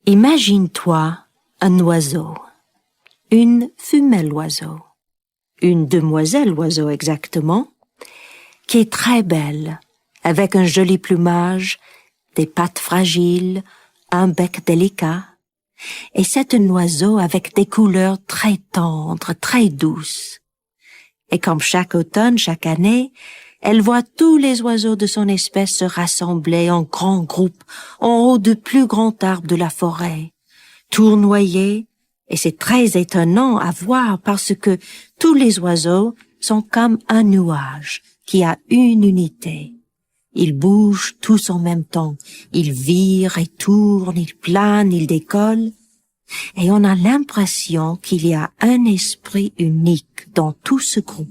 Imagine-toi un oiseau, une femelle oiseau, une demoiselle oiseau exactement, qui est très belle, avec un joli plumage, des pattes fragiles, un bec délicat. Et c'est un oiseau avec des couleurs très tendres, très douces. Et comme chaque automne, chaque année, elle voit tous les oiseaux de son espèce se rassembler en grands groupes en haut du plus grand arbre de la forêt, tournoyer, et c'est très étonnant à voir parce que tous les oiseaux sont comme un nuage qui a une unité. Ils bougent tous en même temps, ils virent et tournent, ils planent, ils décollent, et on a l'impression qu'il y a un esprit unique dans tout ce groupe,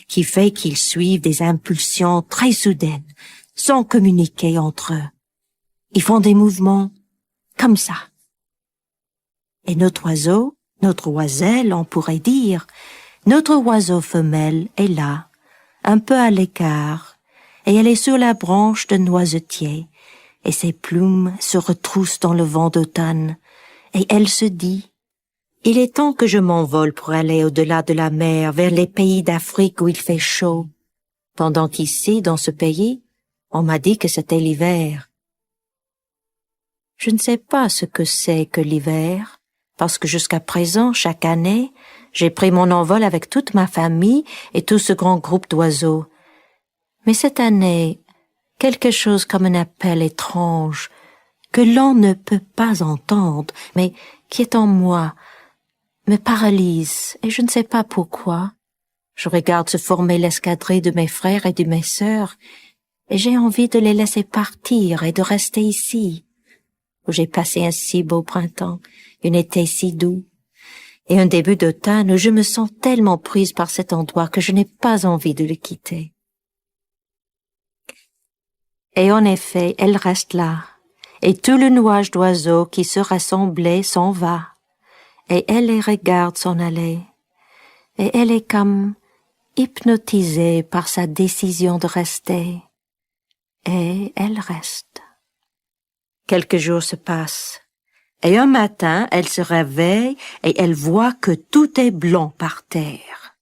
qui fait qu'ils suivent des impulsions très soudaines, sans communiquer entre eux. Ils font des mouvements comme ça. Et notre oiseau, notre oiselle, on pourrait dire, notre oiseau femelle est là, un peu à l'écart, et elle est sur la branche d'un noisetier, et ses plumes se retroussent dans le vent d'automne, et elle se dit, « Il est temps que je m'envole pour aller au-delà de la mer, vers les pays d'Afrique où il fait chaud. » Pendant qu'ici, dans ce pays, on m'a dit que c'était l'hiver. Je ne sais pas ce que c'est que l'hiver, parce que jusqu'à présent, chaque année, j'ai pris mon envol avec toute ma famille et tout ce grand groupe d'oiseaux. Mais cette année, quelque chose comme un appel étrange, que l'on ne peut pas entendre, mais qui est en moi, me paralyse, et je ne sais pas pourquoi. Je regarde se former l'escadrille de mes frères et de mes sœurs, et j'ai envie de les laisser partir et de rester ici, où j'ai passé un si beau printemps, un été si doux, et un début d'automne où je me sens tellement prise par cet endroit que je n'ai pas envie de le quitter. Et en effet, elle reste là, et tout le nuage d'oiseaux qui se rassemblait s'en va, et elle les regarde s'en aller, et elle est comme hypnotisée par sa décision de rester, et elle reste. Quelques jours se passent, et un matin, elle se réveille et elle voit que tout est blanc par terre.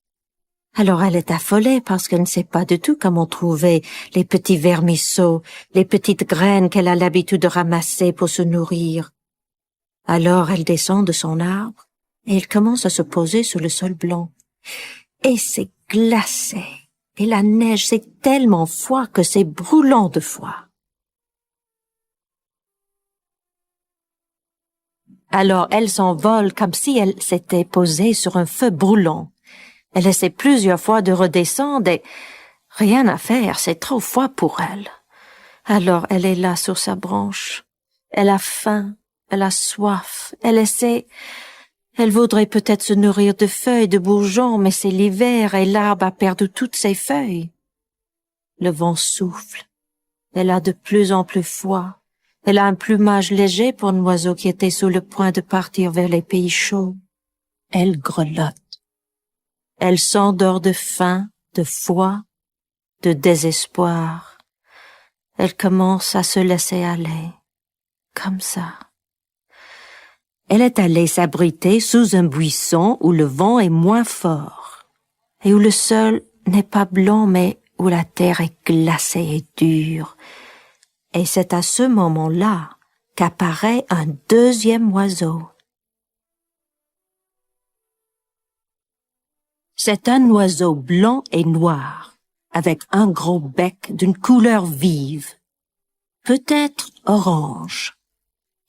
Alors elle est affolée parce qu'elle ne sait pas du tout comment trouver les petits vermisseaux, les petites graines qu'elle a l'habitude de ramasser pour se nourrir. Alors elle descend de son arbre et elle commence à se poser sur le sol blanc. Et c'est glacé. Et la neige, c'est tellement froid que c'est brûlant de froid. Alors elle s'envole comme si elle s'était posée sur un feu brûlant. Elle essaie plusieurs fois de redescendre et rien à faire, c'est trop froid pour elle. Alors elle est là sur sa branche. Elle a faim, elle a soif, elle voudrait peut-être se nourrir de feuilles, de bourgeons, mais c'est l'hiver et l'arbre a perdu toutes ses feuilles. Le vent souffle. Elle a de plus en plus froid. Elle a un plumage léger pour un oiseau qui était sur le point de partir vers les pays chauds. Elle grelotte. Elle s'endort de faim, de froid, de désespoir. Elle commence à se laisser aller, comme ça. Elle est allée s'abriter sous un buisson où le vent est moins fort, et où le sol n'est pas blanc, mais où la terre est glacée et dure. Et c'est à ce moment-là qu'apparaît un deuxième oiseau. C'est un oiseau blanc et noir, avec un gros bec d'une couleur vive, peut-être orange,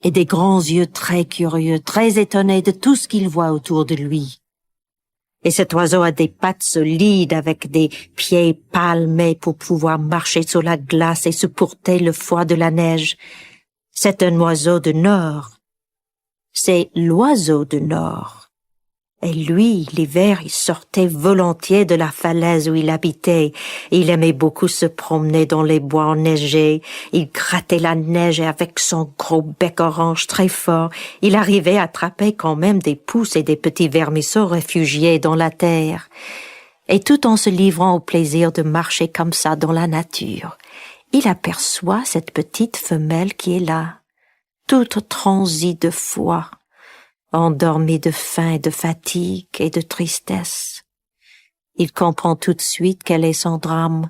et des grands yeux très curieux, très étonnés de tout ce qu'il voit autour de lui. Et cet oiseau a des pattes solides avec des pieds palmés pour pouvoir marcher sur la glace et supporter le froid de la neige. C'est un oiseau du Nord. C'est l'oiseau du Nord. Et lui, l'hiver, il sortait volontiers de la falaise où il habitait. Il aimait beaucoup se promener dans les bois enneigés. Il grattait la neige et avec son gros bec orange très fort, il arrivait à attraper quand même des pousses et des petits vermisseaux réfugiés dans la terre. Et tout en se livrant au plaisir de marcher comme ça dans la nature, il aperçoit cette petite femelle qui est là. toute transie de foi, endormie de faim et de fatigue et de tristesse. Il comprend tout de suite quel est son drame,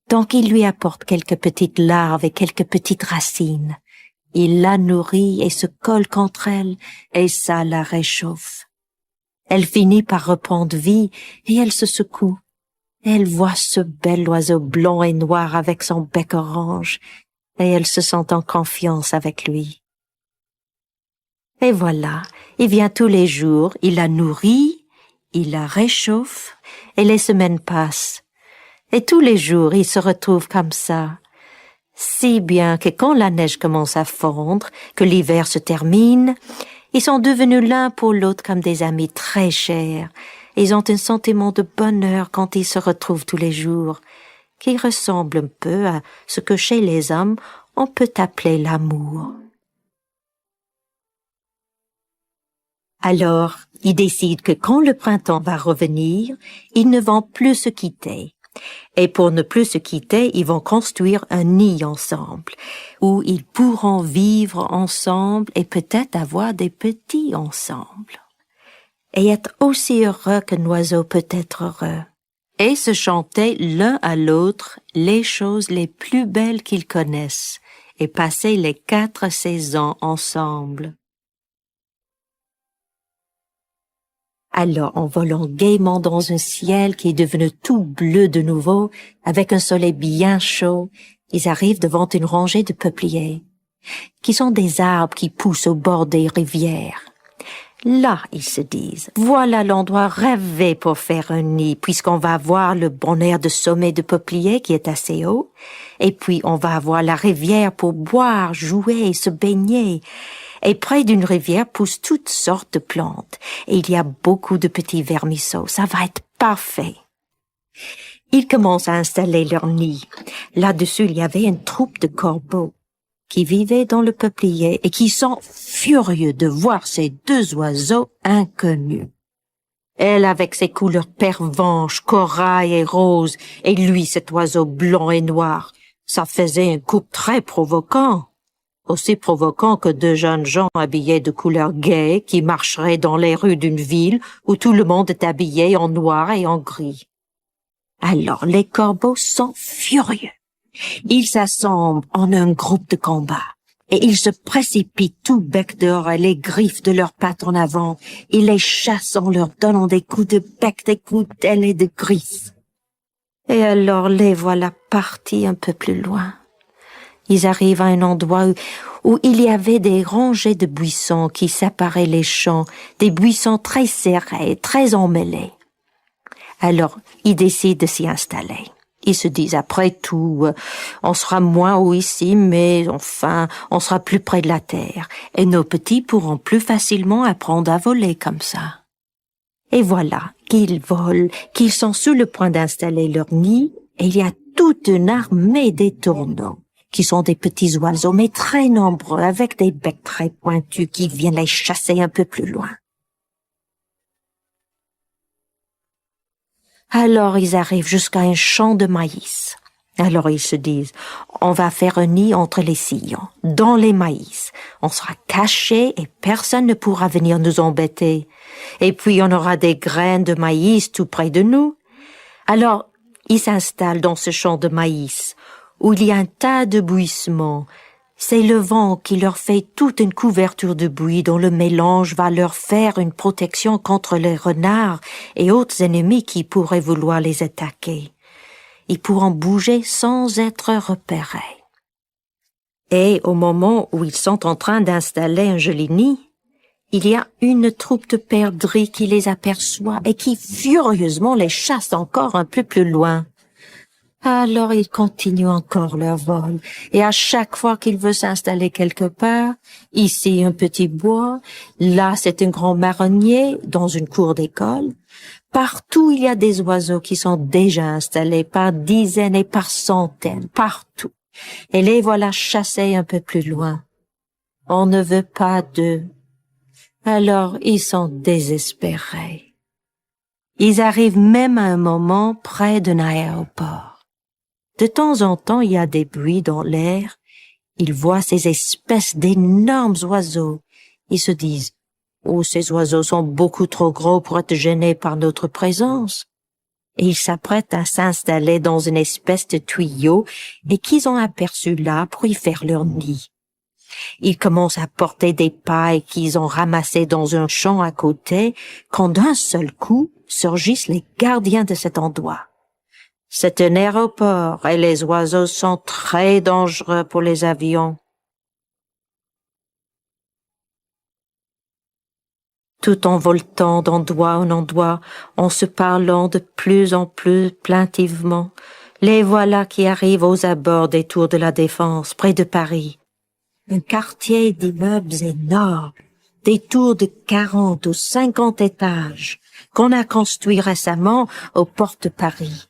donc il lui apporte quelques petites larves et quelques petites racines. Il la nourrit et se colle contre elle, et ça la réchauffe. Elle finit par reprendre vie, et elle se secoue. Elle voit ce bel oiseau blanc et noir avec son bec orange, et elle se sent en confiance avec lui. Et voilà, il vient tous les jours, il la nourrit, il la réchauffe, et les semaines passent. Et tous les jours, ils se retrouvent comme ça, si bien que quand la neige commence à fondre, que l'hiver se termine, ils sont devenus l'un pour l'autre comme des amis très chers. Ils ont un sentiment de bonheur quand ils se retrouvent tous les jours, qui ressemble un peu à ce que chez les hommes on peut appeler l'amour. Alors, ils décident que quand le printemps va revenir, ils ne vont plus se quitter. Et pour ne plus se quitter, ils vont construire un nid ensemble, où ils pourront vivre ensemble et peut-être avoir des petits ensemble. Et être aussi heureux qu'un oiseau peut être heureux. Et se chanter l'un à l'autre les choses les plus belles qu'ils connaissent, et passer les 4 saisons ensemble. Alors, en volant gaiement dans un ciel qui est devenu tout bleu de nouveau, avec un soleil bien chaud, ils arrivent devant une rangée de peupliers, qui sont des arbres qui poussent au bord des rivières. Là, ils se disent, voilà l'endroit rêvé pour faire un nid, puisqu'on va avoir le bon air de sommet de peupliers qui est assez haut, et puis on va avoir la rivière pour boire, jouer, se baigner. Et près d'une rivière poussent toutes sortes de plantes, et il y a beaucoup de petits vermisseaux. Ça va être parfait. Ils commencent à installer leur nid. Là-dessus, il y avait une troupe de corbeaux qui vivaient dans le peuplier et qui sont furieux de voir ces 2 oiseaux inconnus. Elle avec ses couleurs pervenches, corail et rose, et lui cet oiseau blanc et noir. Ça faisait un couple très provoquant. Aussi provoquant que 2 jeunes gens habillés de couleurs gaies qui marcheraient dans les rues d'une ville où tout le monde est habillé en noir et en gris. Alors les corbeaux sont furieux. Ils s'assemblent en un groupe de combat et ils se précipitent tout bec dehors et les griffes de leurs pattes en avant. Ils les chassent en leur donnant des coups de bec, des coups d'ailes et de griffes. Et alors les voilà partis un peu plus loin. Ils arrivent à un endroit où il y avait des rangées de buissons qui séparaient les champs, des buissons très serrés, très emmêlés. Alors, ils décident de s'y installer. Ils se disent, après tout, on sera moins haut ici, mais enfin, on sera plus près de la terre, et nos petits pourront plus facilement apprendre à voler comme ça. Et voilà, qu'ils volent, qu'ils sont sur le point d'installer leur nid, et il y a toute une armée d'étourneaux, qui sont des petits oiseaux, mais très nombreux, avec des becs très pointus qui viennent les chasser un peu plus loin. Alors ils arrivent jusqu'à un champ de maïs. Alors ils se disent, on va faire un nid entre les sillons, dans les maïs. On sera cachés et personne ne pourra venir nous embêter. Et puis on aura des graines de maïs tout près de nous. Alors ils s'installent dans ce champ de maïs, où il y a un tas de buissements. C'est le vent qui leur fait toute une couverture de buis dont le mélange va leur faire une protection contre les renards et autres ennemis qui pourraient vouloir les attaquer. Ils pourront bouger sans être repérés. Et au moment où ils sont en train d'installer un joli nid, il y a une troupe de perdrix qui les aperçoit et qui furieusement les chasse encore un peu plus loin. Alors ils continuent encore leur vol, et à chaque fois qu'ils veulent s'installer quelque part, ici un petit bois, là c'est un grand marronnier dans une cour d'école, partout il y a des oiseaux qui sont déjà installés par dizaines et par centaines, partout, et les voilà chassés un peu plus loin. On ne veut pas d'eux. Alors ils sont désespérés. Ils arrivent même à un moment près d'un aéroport. De temps en temps, il y a des bruits dans l'air, Ils voient ces espèces d'énormes oiseaux. Ils se disent, « Oh, ces oiseaux sont beaucoup trop gros pour être gênés par notre présence. » Et ils s'apprêtent à s'installer dans une espèce de tuyau et qu'ils ont aperçu là pour y faire leur nid. Ils commencent à porter des pailles qu'ils ont ramassées dans un champ à côté, quand d'un seul coup surgissent les gardiens de cet endroit. C'est un aéroport et les oiseaux sont très dangereux pour les avions. Tout en voltant d'endroit en endroit, en se parlant de plus en plus plaintivement, les voilà qui arrivent aux abords des tours de la Défense, près de Paris. Un quartier d'immeubles énormes, des tours de 40 ou 50 étages, qu'on a construit récemment aux portes de Paris.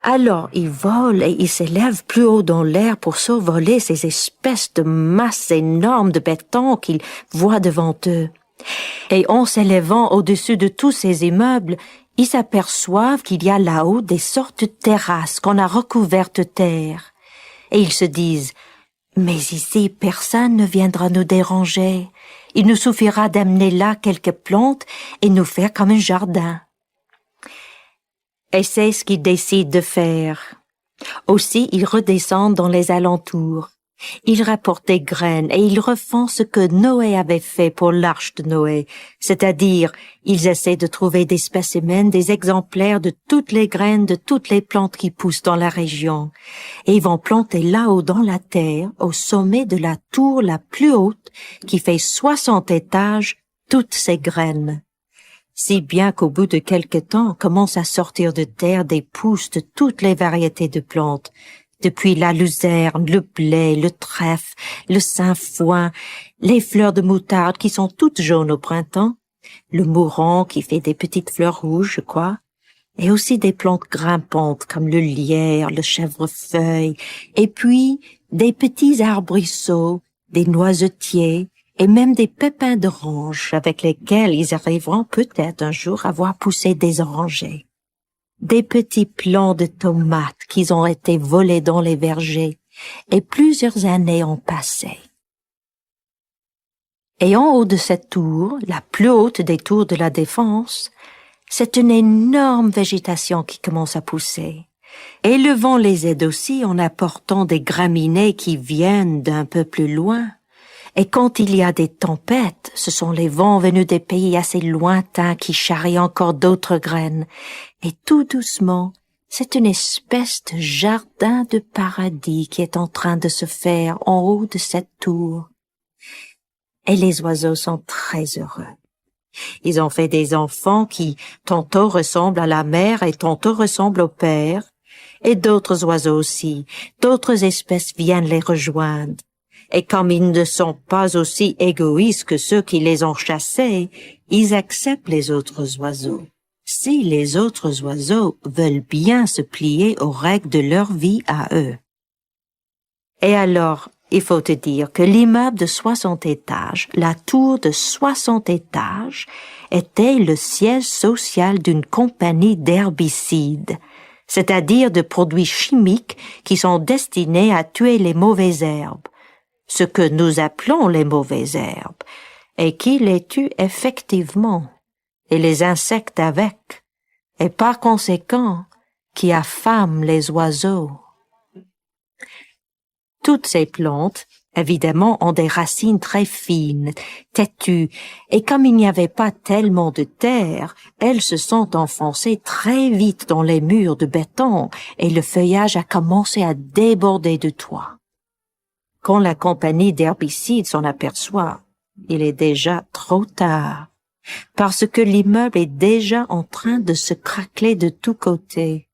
Alors ils volent et ils s'élèvent plus haut dans l'air pour survoler ces espèces de masses énormes de béton qu'ils voient devant eux. Et en s'élevant au-dessus de tous ces immeubles, ils s'aperçoivent qu'il y a là-haut des sortes de terrasses qu'on a recouvertes de terre. Et ils se disent, « Mais ici, personne ne viendra nous déranger. Il nous suffira d'amener là quelques plantes et nous faire comme un jardin. » Et c'est ce qu'ils décident de faire. Aussi, ils redescendent dans les alentours. Ils rapportent des graines et ils refont ce que Noé avait fait pour l'arche de Noé, c'est-à-dire, ils essaient de trouver des spécimens, des exemplaires de toutes les graines de toutes les plantes qui poussent dans la région. Et ils vont planter là-haut dans la terre, au sommet de la tour la plus haute, qui fait 60 étages, toutes ces graines. Si bien qu'au bout de quelque temps commencent à sortir de terre des pousses de toutes les variétés de plantes, depuis la luzerne, le blé, le trèfle, le sainfoin, les fleurs de moutarde qui sont toutes jaunes au printemps, le mouron qui fait des petites fleurs rouges, je crois, et aussi des plantes grimpantes comme le lierre, le chèvrefeuille, et puis des petits arbrisseaux, des noisetiers, et même des pépins d'orange avec lesquels ils arriveront peut-être un jour à voir pousser des orangers. Des petits plants de tomates qui ont été volés dans les vergers, et plusieurs années ont passé. Et en haut de cette tour, la plus haute des tours de la Défense, c'est une énorme végétation qui commence à pousser. Et le vent les aide aussi en apportant des graminées qui viennent d'un peu plus loin. Et quand il y a des tempêtes, ce sont les vents venus des pays assez lointains qui charrient encore d'autres graines. Et tout doucement, c'est une espèce de jardin de paradis qui est en train de se faire en haut de cette tour. Et les oiseaux sont très heureux. Ils ont fait des enfants qui tantôt ressemblent à la mère et tantôt ressemblent au père. Et d'autres oiseaux aussi, d'autres espèces viennent les rejoindre. Et comme ils ne sont pas aussi égoïstes que ceux qui les ont chassés, ils acceptent les autres oiseaux. Si les autres oiseaux veulent bien se plier aux règles de leur vie à eux. Et alors, il faut te dire que l'immeuble de 60 étages, la tour de 60 étages, était le siège social d'une compagnie d'herbicides, c'est-à-dire de produits chimiques qui sont destinés à tuer les mauvaises herbes, ce que nous appelons les mauvaises herbes, et qui les tuent effectivement, et les insectes avec, et par conséquent, qui affament les oiseaux. Toutes ces plantes, évidemment, ont des racines très fines, têtues, et comme il n'y avait pas tellement de terre, elles se sont enfoncées très vite dans les murs de béton, et le feuillage a commencé à déborder de toit. Quand la compagnie d'herbicides s'en aperçoit, il est déjà trop tard, parce que l'immeuble est déjà en train de se craqueler de tous côtés.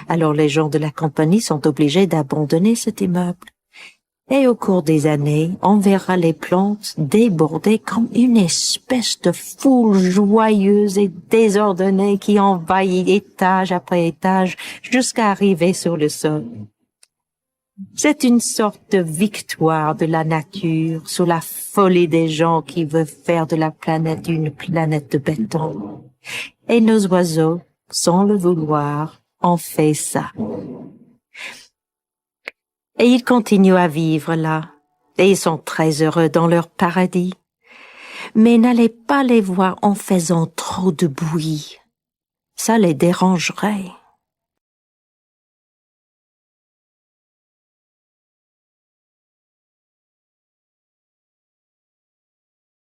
Alors les gens de la compagnie sont obligés d'abandonner cet immeuble. Et au cours des années, on verra les plantes déborder comme une espèce de foule joyeuse et désordonnée qui envahit étage après étage jusqu'à arriver sur le sol. C'est une sorte de victoire de la nature sur la folie des gens qui veulent faire de la planète une planète de béton. Et nos oiseaux, sans le vouloir, ont fait ça. Et ils continuent à vivre là, et ils sont très heureux dans leur paradis. Mais n'allez pas les voir en faisant trop de bruit. Ça les dérangerait.